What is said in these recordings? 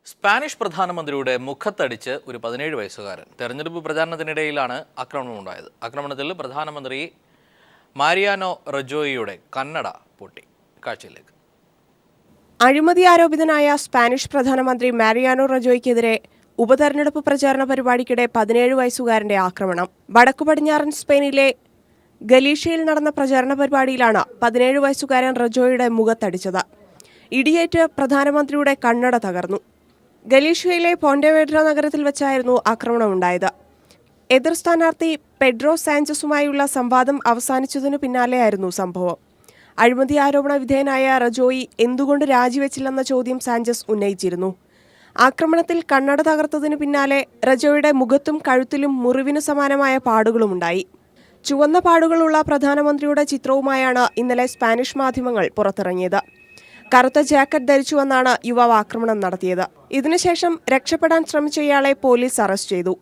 Spanish പ്രധാനമന്ത്രിയുടെ മുഖത്തടിച്ച് ഒരു 17 വയസ്സുകാരൻ. തെരഞ്ഞെടുപ്പ് പ്രചാരണത്തിനിടയിലാണ് ആക്രമണമുണ്ടായത്. ആക്രമണത്തിൽ പ്രധാനമന്ത്രി മാരിയാനോ റജോയിയുടെ കണ്ണട പൊട്ടി. കാഴ്ചയിലേക്ക്. അഴിമതി ആരോപിതനായ സ്പാനിഷ് പ്രധാനമന്ത്രി മാരിയാനോ റജോയ്ക്കെതിരെ ഉപതെരഞ്ഞെടുപ്പ് പ്രചാരണ പരിപാടിക്കിടെ 17 വയസ്സുകാരന്റെ ആക്രമണം. വടക്കു പടിഞ്ഞാറൻ സ്പെയിനിലെ ഗലീഷ്യയിൽ നടന്ന പ്രചാരണ പരിപാടിയിലാണ് 17 വയസ്സുകാരൻ റജോയുടെ മുഖത്തടിച്ചത്. ഇടിയേറ്റ് പ്രധാനമന്ത്രിയുടെ കണ്ണട തകർന്നു. ഗലീഷ്യയിലെ പോണ്ടെവേഡ്ര നഗരത്തിൽ വെച്ചായിരുന്നു ആക്രമണമുണ്ടായത്. എതിർ സ്ഥാനാർത്ഥി പെഡ്രോ സാഞ്ചസുമായുള്ള സംവാദം അവസാനിച്ചതിനു പിന്നാലെയായിരുന്നു സംഭവം. അഴിമതി ആരോപണ വിധേയനായ റജോയി എന്തുകൊണ്ട് രാജിവെച്ചില്ലെന്ന ചോദ്യം സാഞ്ചസ് ഉന്നയിച്ചിരുന്നു. ആക്രമണത്തിൽ കണ്ണട തകർത്തതിനു പിന്നാലെ റജോയുടെ മുഖത്തും കഴുത്തിലും മുറിവിനു സമാനമായ പാടുകളുമുണ്ടായി. ചുവന്ന പാടുകളുള്ള പ്രധാനമന്ത്രിയുടെ ചിത്രവുമായാണ് ഇന്നലെ സ്പാനിഷ് മാധ്യമങ്ങൾ പുറത്തിറങ്ങിയത്. കറുത്ത ജാക്കറ്റ് ധരിച്ചുവെന്നാണ് യുവാവ് ആക്രമണം നടത്തിയത്. ഇതിനുശേഷം രക്ഷപ്പെടാൻ ശ്രമിച്ച ഇയാളെ പോലീസ് അറസ്റ്റ് ചെയ്തു.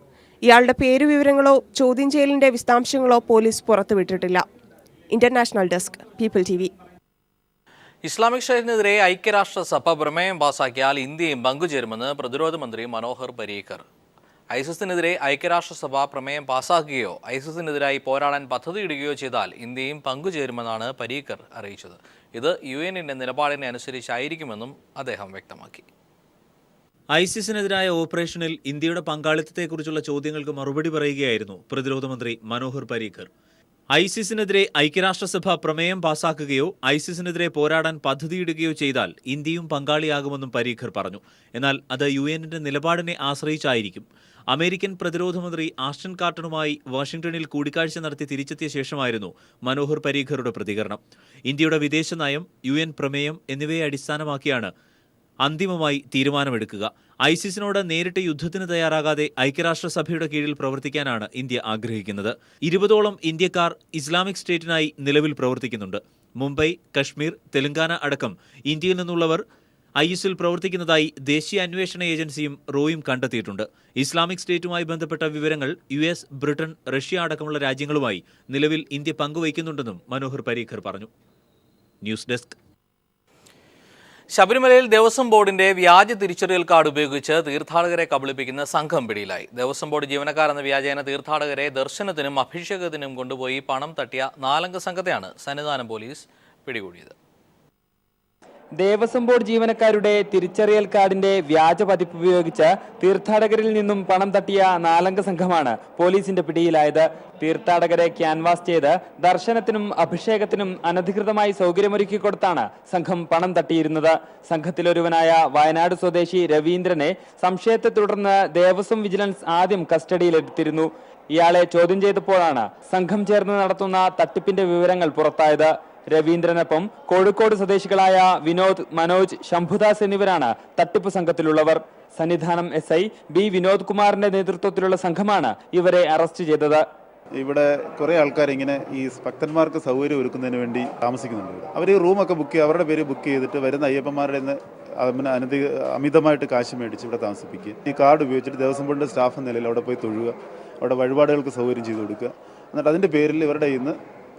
ഇയാളുടെ പേരുവിവരങ്ങളോ ചോദ്യം ചെയ്യലിന്റെ വിശദാംശങ്ങളോ പോലീസ് പുറത്തുവിട്ടിട്ടില്ല. International desk, people TV. Islamic സ്റ്റേറ്റിനെതിരെ ഐക്യരാഷ്ട്രസഭ പ്രമേയം പാസാക്കിയാൽ ഇന്ത്യയും പങ്കുചേരുമെന്ന് പ്രതിരോധ മന്ത്രി മനോഹർ പരീക്കർ. ഐസിസിനെതിരെ ഐക്യരാഷ്ട്രസഭ പ്രമേയം പാസാക്കുകയോ ഐസിസിനെതിരായി പോരാടാൻ പദ്ധതിയിടുകയോ ചെയ്താൽ ഇന്ത്യയും പങ്കുചേരുമെന്നാണ് പരീക്കർ അറിയിച്ചത്. ഇത് UN-ന്റെ നിലപാടിനെ അനുസരിച്ചായിരിക്കുമെന്നും അദ്ദേഹം വ്യക്തമാക്കി. ഐസിസിനെതിരായ ഓപ്പറേഷനിൽ ഇന്ത്യയുടെ പങ്കാളിത്തത്തെക്കുറിച്ചുള്ള ചോദ്യങ്ങൾക്ക് മറുപടി പറയുകയായിരുന്നു പ്രതിരോധ മന്ത്രി മനോഹർ പരീക്കർ. ഐസിസിനെതിരെ ഐക്യരാഷ്ട്രസഭ പ്രമേയം പാസാക്കുകയോ ഐസിസിനെതിരെ പോരാടാൻ പദ്ധതിയിടുകയോ ചെയ്താൽ ഇന്ത്യയും പങ്കാളിയാകുമെന്നും പരീക്കർ പറഞ്ഞു. എന്നാൽ അത് UN-ന്റെ നിലപാടിനെ ആശ്രയിച്ചായിരിക്കും. അമേരിക്കൻ പ്രതിരോധ മന്ത്രി ആസ്റ്റൺ കാർട്ടറുമായി വാഷിംഗ്ടണിൽ കൂടിക്കാഴ്ച നടത്തി തിരിച്ചെത്തിയ ശേഷമായിരുന്നു മനോഹർ പരീക്കറുടെ പ്രതികരണം. ഇന്ത്യയുടെ വിദേശ നയം, UN പ്രമേയം എന്നിവയെ അടിസ്ഥാനമാക്കിയാണ് അന്തിമമായി തീരുമാനമെടുക്കുക. ഐസിസിനോട് നേരിട്ട് യുദ്ധത്തിന് തയ്യാറാകാതെ ഐക്യരാഷ്ട്രസഭയുടെ കീഴിൽ പ്രവർത്തിക്കാനാണ് ഇന്ത്യ ആഗ്രഹിക്കുന്നത്. 20ഓളം ഇന്ത്യക്കാർ ഇസ്ലാമിക് സ്റ്റേറ്റിനായി നിലവിൽ പ്രവർത്തിക്കുന്നുണ്ട്. മുംബൈ, കശ്മീർ, തെലങ്കാന അടക്കം ഇന്ത്യയിൽ നിന്നുള്ളവർ ISൽ പ്രവർത്തിക്കുന്നതായി ദേശീയ അന്വേഷണ ഏജൻസിയും റോയും കണ്ടെത്തിയിട്ടുണ്ട്. ഇസ്ലാമിക് സ്റ്റേറ്റുമായി ബന്ധപ്പെട്ട വിവരങ്ങൾ US, ബ്രിട്ടൻ, റഷ്യ അടക്കമുള്ള രാജ്യങ്ങളുമായി നിലവിൽ ഇന്ത്യ പങ്കുവയ്ക്കുന്നുണ്ടെന്നും മനോഹർ പരീക്കർ പറഞ്ഞു. News desk. ശബരിമലയിൽ ദേവസ്വം ബോർഡിന്റെ വ്യാജ തിരിച്ചറിയൽ കാർഡ് ഉപയോഗിച്ച് തീർത്ഥാടകരെ കബളിപ്പിക്കുന്ന സംഘം പിടിയിലായി. ദേവസ്വം ബോർഡ് ജീവനക്കാരെന്ന വ്യാജേന തീർത്ഥാടകരെ ദർശനത്തിനും അഭിഷേകത്തിനും കൊണ്ടുപോയി പണം തട്ടിയ 4-അംഗ സംഘത്തെയാണ് സന്നിധാനം പോലീസ് പിടികൂടിയത്. ദേവസ്വം ബോർഡ് ജീവനക്കാരുടെ തിരിച്ചറിയൽ കാർഡിന്റെ വ്യാജ പതിപ്പ് ഉപയോഗിച്ച് തീർത്ഥാടകരിൽ നിന്നും പണം തട്ടിയ 4-അംഗ സംഘമാണ് പോലീസിന്റെ പിടിയിലായത്. തീർത്ഥാടകരെ ക്യാൻവാസ് ചെയ്ത് ദർശനത്തിനും അഭിഷേകത്തിനും അനധികൃതമായി സൗകര്യമൊരുക്കി കൊടുത്താണ് സംഘം പണം തട്ടിയിരുന്നത്. സംഘത്തിലൊരുവനായ വയനാട് സ്വദേശി രവീന്ദ്രനെ സംശയത്തെ തുടർന്ന് ദേവസ്വം വിജിലൻസ് ആദ്യം കസ്റ്റഡിയിലെടുത്തിരുന്നു. ഇയാളെ ചോദ്യം ചെയ്തപ്പോഴാണ് സംഘം ചേർന്ന് നടത്തുന്ന തട്ടിപ്പിന്റെ വിവരങ്ങൾ പുറത്തായത്. രവീന്ദ്രനൊപ്പം കോഴിക്കോട് സ്വദേശികളായ വിനോദ്, മനോജ്, ശംഭുദാസ് എന്നിവരാണ് തട്ടിപ്പ് സംഘത്തിലുള്ളവർ. സന്നിധാനം SI B വിനോദ് കുമാറിന്റെ നേതൃത്വത്തിലുള്ള സംഘമാണ് ഇവരെ അറസ്റ്റ് ചെയ്തത്. ഇവിടെ കുറേ ആൾക്കാർ ഇങ്ങനെ ഈ ഭക്തന്മാർക്ക് സൗകര്യം ഒരുക്കുന്നതിന് വേണ്ടി താമസിക്കുന്നുണ്ട്. അവർ ഈ റൂമൊക്കെ ബുക്ക് ചെയ്ത് അവരുടെ പേര് ബുക്ക് ചെയ്തിട്ട് വരുന്ന അയ്യപ്പന്മാരുടെ നിന്ന് അമിതമായിട്ട് കാശ് മേടിച്ച് ഇവിടെ താമസിപ്പിക്കുക. ഈ കാർഡ് ഉപയോഗിച്ചിട്ട് ദേവസ്വം ബോർഡിൻ്റെ സ്റ്റാഫ് എന്ന നിലയിൽ അവിടെ പോയി തൊഴുക, അവിടെ വഴിപാടുകൾക്ക് സൗകര്യം ചെയ്ത് കൊടുക്കുക. എന്നിട്ട് അതിൻ്റെ പേരിൽ ഇവരുടെ കയ്യിൽ നിന്ന്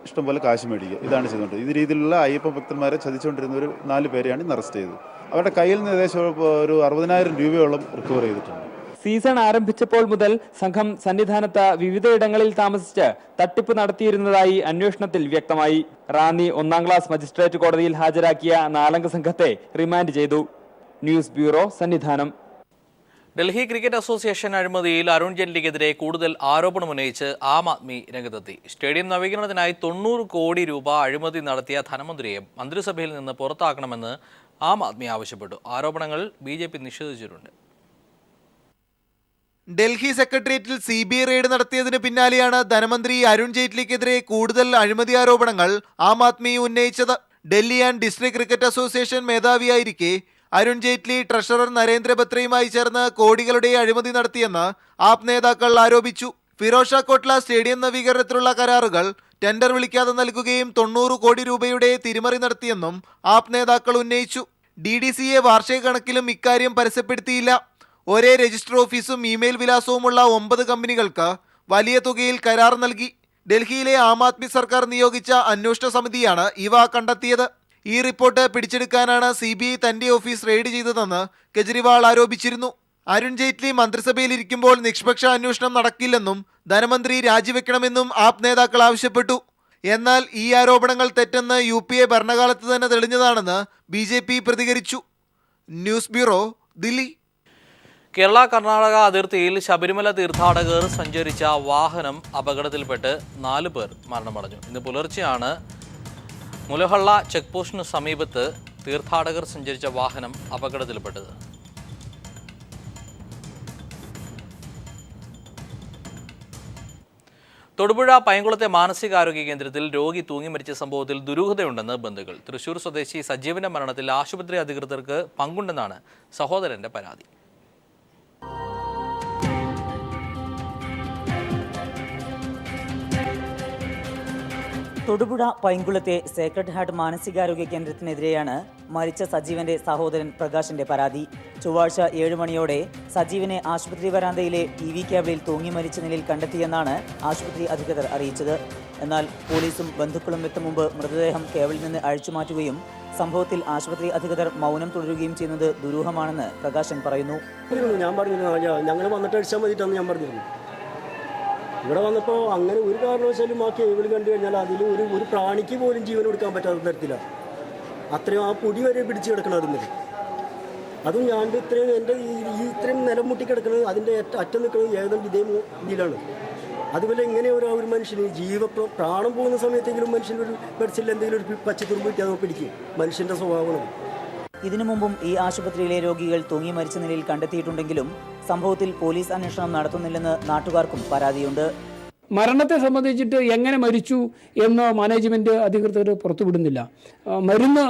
ഇഷ്ടംപോലെ കാശ് മേടിക്കുക. ഇതാണ് ചെയ്തുകൊണ്ട് ഇത് രീതിയിലുള്ള അയ്യപ്പ ഭക്തന്മാരെ ചതിച്ചുകൊണ്ടിരുന്ന ഒരു 4 പേരെയാണ് ഇന്ന് അറസ്റ്റ് ചെയ്തത്. അവരുടെ കയ്യിൽ നിന്ന് ഏകദേശം ഒരു 60,000 രൂപയോളം റിക്കവർ ചെയ്തിട്ടുണ്ട്. സീസൺ ആരംഭിച്ചപ്പോൾ മുതൽ സംഘം സന്നിധാനത്ത് വിവിധയിടങ്ങളിൽ താമസിച്ച് തട്ടിപ്പ് നടത്തിയിരുന്നതായി അന്വേഷണത്തിൽ വ്യക്തമായി. റാന്നി 1-ാം ക്ലാസ് മജിസ്ട്രേറ്റ് കോടതിയിൽ ഹാജരാക്കിയ 4-അംഗ സംഘത്തെ റിമാൻഡ് ചെയ്തു. News bureau, Sannidhanam. Delhi cricket association അഴിമതിയിൽ അരുൺ ജെയ്റ്റ്ലിക്കെതിരെ കൂടുതൽ ആരോപണമുന്നയിച്ച് ആം ആദ്മി രംഗത്തെത്തി. സ്റ്റേഡിയം നവീകരണത്തിനായി 90 കോടി രൂപ അഴിമതി നടത്തിയ ധനമന്ത്രിയെ മന്ത്രിസഭയിൽ നിന്ന് പുറത്താക്കണമെന്ന് ആം ആദ്മി ആവശ്യപ്പെട്ടു. ആരോപണങ്ങൾ BJP നിഷേധിച്ചിട്ടുണ്ട്. ഡൽഹി സെക്രട്ടേറിയറ്റിൽ CBI റെയ്ഡ് നടത്തിയതിന് പിന്നാലെയാണ് ധനമന്ത്രി അരുൺ ജെയ്റ്റ്ലിക്കെതിരെ കൂടുതൽ അഴിമതി ആരോപണങ്ങൾ ആം ആദ്മി ഉന്നയിച്ചത്. Delhi and district cricket association മേധാവിയായിരിക്കെ അരുൺ ജെയ്റ്റ്ലി ട്രഷറർ നരേന്ദ്ര ബത്രയുമായി ചേർന്ന് കോടികളുടെ അഴിമതി നടത്തിയെന്ന് ആപ് നേതാക്കൾ ആരോപിച്ചു. ഫിറോസ് ഷാ കോട്ട്ല സ്റ്റേഡിയം നവീകരണത്തിലുള്ള കരാറുകൾ ടെൻഡർ വിളിക്കാതെ നൽകുകയും 90 കോടി രൂപയുടെ തിരിമറി നടത്തിയെന്നും ആപ് നേതാക്കൾ ഉന്നയിച്ചു. DDCA വാർഷിക കണക്കിലും ഇക്കാര്യം പരസ്യപ്പെടുത്തിയില്ല. ഒരേ രജിസ്റ്റർ ഓഫീസും ഇമെയിൽ വിലാസവുമുള്ള 9 കമ്പനികൾക്ക് വലിയ തുകയിൽ കരാർ നൽകി. ഡൽഹിയിലെ ആം ആദ്മി സർക്കാർ നിയോഗിച്ച അന്വേഷണ സമിതിയാണ് ഇവ കണ്ടെത്തിയത്. ഈ റിപ്പോർട്ട് പിടിച്ചെടുക്കാനാണ് CBI തന്റെ ഓഫീസ് റെയ്ഡ് ചെയ്തതെന്ന് കെജ്രിവാൾ ആരോപിച്ചിരുന്നു. അരുൺ ജെയ്റ്റ്ലി മന്ത്രിസഭയിലിരിക്കുമ്പോൾ നിഷ്പക്ഷ അന്വേഷണം നടക്കില്ലെന്നും ധനമന്ത്രി രാജിവെക്കണമെന്നും ആപ്പ് നേതാക്കൾ ആവശ്യപ്പെട്ടു. എന്നാൽ ഈ ആരോപണങ്ങൾ തെറ്റെന്ന് UPA ഭരണകാലത്ത് തന്നെ തെളിഞ്ഞതാണെന്ന് BJP പ്രതികരിച്ചു. News bureau, Delhi. കേരള കർണാടക അതിർത്തിയിൽ ശബരിമല തീർത്ഥാടകർ സഞ്ചരിച്ച വാഹനം അപകടത്തിൽപ്പെട്ട് 4 പേർ മരണമടഞ്ഞു. ഇന്ന് പുലർച്ചെയാണ് മുലഹള്ള ചെക്ക് പോസ്റ്റിന് സമീപത്ത് തീർത്ഥാടകർ സഞ്ചരിച്ച വാഹനം അപകടത്തിൽപ്പെട്ടത്. തൊടുപുഴ പൈങ്കുളത്തെ മാനസികാരോഗ്യ കേന്ദ്രത്തിൽ രോഗി തൂങ്ങി മരിച്ച സംഭവത്തിൽ ദുരൂഹതയുണ്ടെന്ന് ബന്ധുക്കൾ. തൃശൂർ സ്വദേശി സജീവന്റെ മരണത്തിൽ ആശുപത്രി അധികൃതർക്ക് പങ്കുണ്ടെന്നാണ് സഹോദരന്റെ പരാതി. തൊടുപുഴ പൈങ്കുളത്തെ സേക്രഡ് ഹാർട്ട് മാനസികാരോഗ്യ കേന്ദ്രത്തിനെതിരെയാണ് മരിച്ച സജീവന്റെ സഹോദരൻ പ്രകാശിന്റെ പരാതി. ചൊവ്വാഴ്ച 7 മണിയോടെ സജീവനെ ആശുപത്രി വരാന്തയിലെ TV കേബിളിൽ തൂങ്ങി മരിച്ച നിലയിൽ കണ്ടെത്തിയെന്നാണ് ആശുപത്രി അധികൃതർ അറിയിച്ചത്. എന്നാൽ പോലീസും ബന്ധുക്കളും എത്തും മുമ്പ് മൃതദേഹം കേബിളിൽ നിന്ന് അഴിച്ചുമാറ്റുകയും സംഭവത്തിൽ ആശുപത്രി അധികൃതർ മൗനം തുടരുകയും ചെയ്യുന്നത് ദുരൂഹമാണെന്ന് പ്രകാശൻ പറയുന്നു. ഞാൻ പറഞ്ഞിരുന്നു ഞങ്ങൾ വന്നിട്ട് അടിച്ചാൽ മതിയിട്ടെന്ന് ഞാൻ പറഞ്ഞിരുന്നു. ഇവിടെ വന്നപ്പോൾ അങ്ങനെ ഒരു കാരണവശാലും ആ കേബിൾ കണ്ടു കഴിഞ്ഞാൽ അതിൽ ഒരു പ്രാണിക്ക് പോലും ജീവൻ കൊടുക്കാൻ പറ്റാത്ത തരത്തിലാണ്. അത്രയും ആ പൊടി വരെ പിടിച്ച് കിടക്കണം അതിൽ. അതും ഞാൻ ഇത്രയും എൻ്റെ ഇത്രയും നിലം മുട്ടി കിടക്കുന്നത് അതിൻ്റെ അറ്റം നിൽക്കുന്നത് ഏതാണ്ട് ഇതേ ഇതിലാണ്. അതുപോലെ എങ്ങനെ ഒരു മനുഷ്യന് പ്രാണം പോകുന്ന സമയത്തെങ്കിലും മനുഷ്യനൊരു മെഡിസിനിൽ എന്തെങ്കിലും ഒരു പച്ചത്തുരുമ്പ് കിട്ടിയാൽ പിടിക്കും. മനുഷ്യൻ്റെ സ്വഭാവമാണ്. ഇതിനു മുമ്പും ഈ ആശുപത്രിയിലെ രോഗികൾ തൂങ്ങി മരിച്ച നിലയിൽ കണ്ടെത്തിയിട്ടുണ്ടെങ്കിലും സംഭവത്തിൽ പോലീസ് അന്വേഷണം നടത്തുന്നില്ലെന്ന് നാട്ടുകാർക്കും പരാതിയുണ്ട്. മരണത്തെ സംബന്ധിച്ചിട്ട് എങ്ങനെ മരിച്ചു എന്ന് മാനേജ്മെൻറ്റ് അധികൃതർ പുറത്തുവിടുന്നില്ല. മരുന്ന്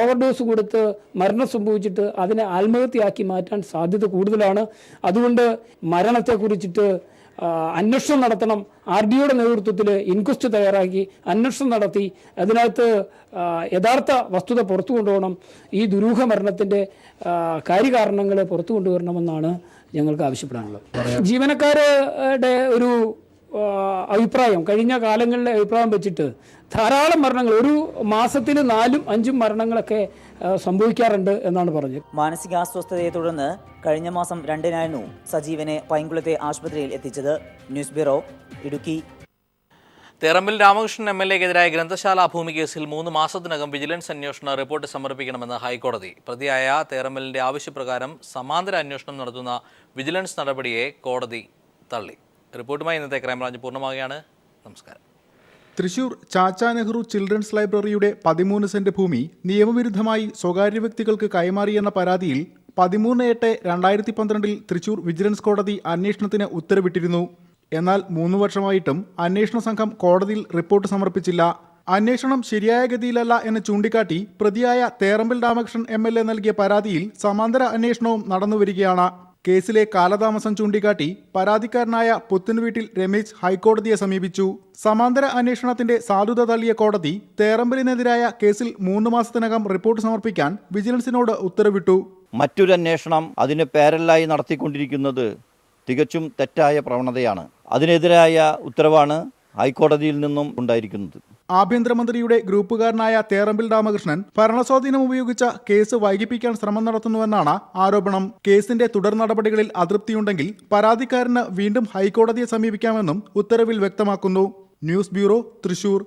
ഓവർഡോസ് കൊടുത്ത് മരണം സംഭവിച്ചിട്ട് അതിനെ ആത്മഹത്യയാക്കി മാറ്റാൻ സാധ്യത കൂടുതലാണ്. അതുകൊണ്ട് മരണത്തെക്കുറിച്ചിട്ട് അന്വേഷണം നടത്തണം. RDOയുടെ നേതൃത്വത്തിൽ ഇൻക്വസ്റ്റ് തയ്യാറാക്കി അന്വേഷണം നടത്തി അതിനകത്ത് യഥാർത്ഥ വസ്തുത പുറത്തു കൊണ്ടുപോകണം. ഈ ദുരൂഹ മരണത്തിൻ്റെ കാര്യകാരണങ്ങൾ പുറത്തു കൊണ്ടുവരണമെന്നാണ് ഞങ്ങൾക്ക് ആവശ്യപ്പെടാനുള്ളത്. ജീവനക്കാരുടെ ഒരു അഭിപ്രായം, കഴിഞ്ഞ കാലങ്ങളിലെ അഭിപ്രായം വെച്ചിട്ട് ധാരാളം മരണങ്ങൾ, ഒരു മാസത്തിൽ 4-5 മരണങ്ങളൊക്കെ സംഭവിക്കാറുണ്ട് എന്നാണ് പറഞ്ഞത്. മാനസികാസ്വസ്ഥതയെ തുടർന്ന് കഴിഞ്ഞ മാസം 2-നായിരുന്നു സജീവനെ പൈങ്കുളത്തെ ആശുപത്രിയിൽ എത്തിച്ചത്. News bureau, Idukki. തേറമ്പിൽ രാമകൃഷ്ണൻ MLA-ക്കെതിരായ ഗ്രന്ഥശാല ഭൂമി കേസിൽ 3 മാസത്തിനകം വിജിലൻസ് അന്വേഷണ റിപ്പോർട്ട് സമർപ്പിക്കണമെന്ന് ഹൈക്കോടതി. പ്രതിയായ തേറമ്പിലിന്റെ ആവശ്യപ്രകാരം സമാന്തര അന്വേഷണം നടത്തുന്ന വിജിലൻസ് നടപടിയെ കോടതി തള്ളി. റിപ്പോർട്ടുമായി ഇന്നത്തെ ക്രൈംബ്രാഞ്ച് പൂർണ്ണമാവുകയാണ്. നമസ്കാരം. തൃശൂർ ചാച്ചാ നെഹ്റു ചിൽഡ്രൻസ് ലൈബ്രറിയുടെ 13 സെന്റ് ഭൂമി നിയമവിരുദ്ധമായി സ്വകാര്യ വ്യക്തികൾക്ക് കൈമാറിയെന്ന പരാതിയിൽ 13/8/2012 തൃശൂർ വിജിലൻസ് കോടതി അന്വേഷണത്തിന് ഉത്തരവിട്ടിരുന്നു. എന്നാൽ 3 വർഷമായിട്ടും അന്വേഷണ സംഘം കോടതിയിൽ റിപ്പോർട്ട് സമർപ്പിച്ചില്ല. അന്വേഷണം ശരിയായ ഗതിയിലല്ല എന്ന് ചൂണ്ടിക്കാട്ടി പ്രതിയായ തേറമ്പിൽ രാമകൃഷ്ണൻ MLA നൽകിയ പരാതിയിൽ സമാന്തര അന്വേഷണവും നടന്നുവരികയാണ്. കേസിലെ കാലതാമസം ചൂണ്ടിക്കാട്ടി പരാതിക്കാരനായ പുത്തൻവീട്ടിൽ രമേശ് ഹൈക്കോടതിയെ സമീപിച്ചു. സമാന്തര അന്വേഷണത്തിന്റെ സാധുത തള്ളിയ കോടതി തേറമ്പിലിനെതിരായ കേസിൽ 3 മാസത്തിനകം റിപ്പോർട്ട് സമർപ്പിക്കാൻ വിജിലൻസിനോട് ഉത്തരവിട്ടു. മറ്റൊരു അന്വേഷണം അതിന് പാരലായി നടത്തിക്കൊണ്ടിരിക്കുന്നത് തികച്ചും തെറ്റായ പ്രവണതയാണ്. അതിനെതിരായ ഉത്തരവാണ് ഹൈക്കോടതിയിൽ നിന്നും ഉണ്ടായിരിക്കുന്നത്. ആഭ്യന്തരമന്ത്രിയുടെ ഗ്രൂപ്പുകാരനായ തേറമ്പിൽ രാമകൃഷ്ണൻ ഭരണസ്വാധീനം ഉപയോഗിച്ച കേസ് വൈകിപ്പിക്കാൻ ശ്രമം നടത്തുന്നുവെന്നാണ് ആരോപണം. കേസിന്റെ തുടർ നടപടികളിൽ അതൃപ്തിയുണ്ടെങ്കിൽ പരാതിക്കാരന് വീണ്ടും ഹൈക്കോടതിയെ സമീപിക്കാമെന്നും ഉത്തരവിൽ വ്യക്തമാക്കുന്നു. News bureau, Thrissur.